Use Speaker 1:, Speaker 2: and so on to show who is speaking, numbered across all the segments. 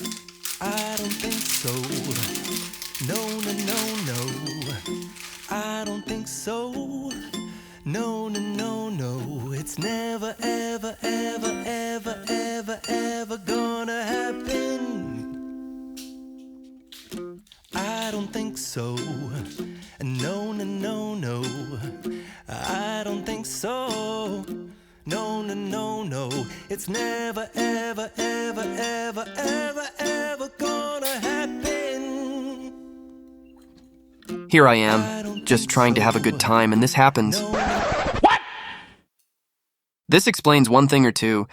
Speaker 1: I don't think so. No, no, no, no. I don't think so. No, no, no, no. It's never, ever, ever, ever, ever, ever gonna happen. I don't think so. No, no, no, no. I don't think so. No, no, no, no. It's never, ever, ever, ever, ever, ever gonna happen.
Speaker 2: Here I am, just trying to have a good time, and this happens.
Speaker 1: What?
Speaker 2: This explains one thing or two.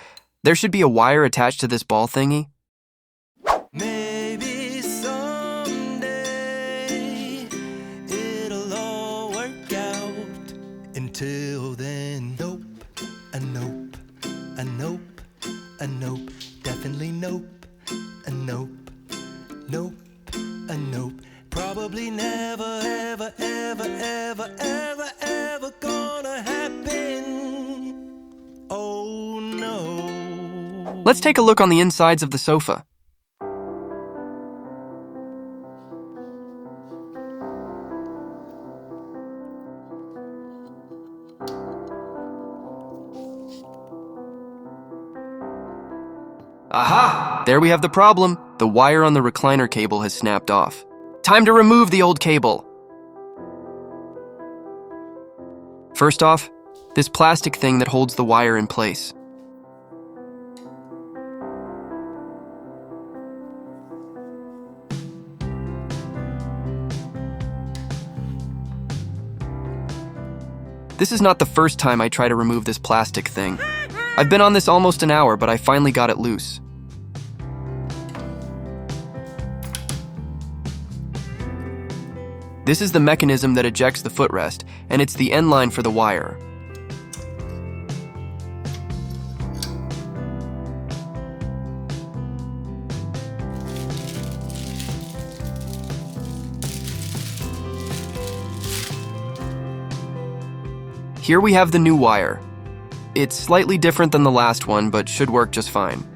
Speaker 2: There should be a wire attached to this ball thingy.
Speaker 1: Maybe someday it'll all work out. Until then, nope, a nope, a nope, a nope, definitely nope, a nope, nope, a nope. Probably never, ever, ever, ever, ever, ever gonna happen. Oh no.
Speaker 2: Let's take a look on the insides of the sofa. Aha! There we have the problem. The wire on the recliner cable has snapped off. Time to remove the old cable. First off, this plastic thing that holds the wire in place. This is not the first time I try to remove this plastic thing. I've been on this almost an hour, but I finally got it loose. This is the mechanism that ejects the footrest, and it's the end line for the wire. Here we have the new wire. It's slightly different than the last one, but should work just fine.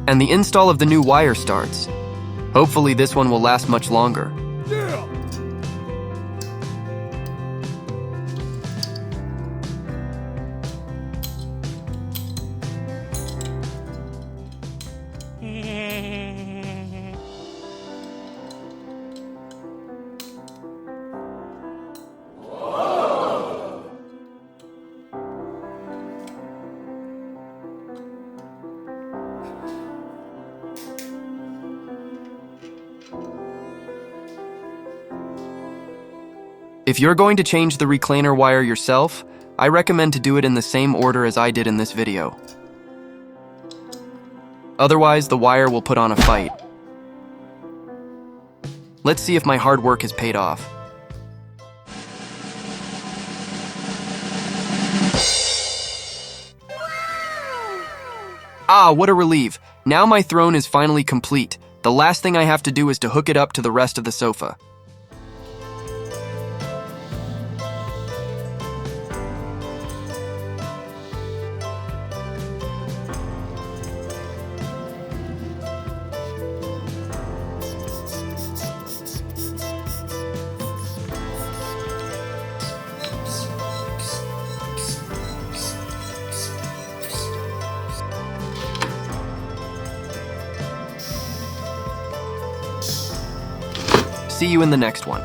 Speaker 2: And the install of the new wire starts. Hopefully this one will last much longer. If you're going to change the recliner wire yourself, I recommend to do it in the same order as I did in this video. Otherwise, the wire will put on a fight. Let's see if my hard work has paid off. Ah, what a relief. Now my throne is finally complete. The last thing I have to do is to hook it up to the rest of the sofa. See you in the next one.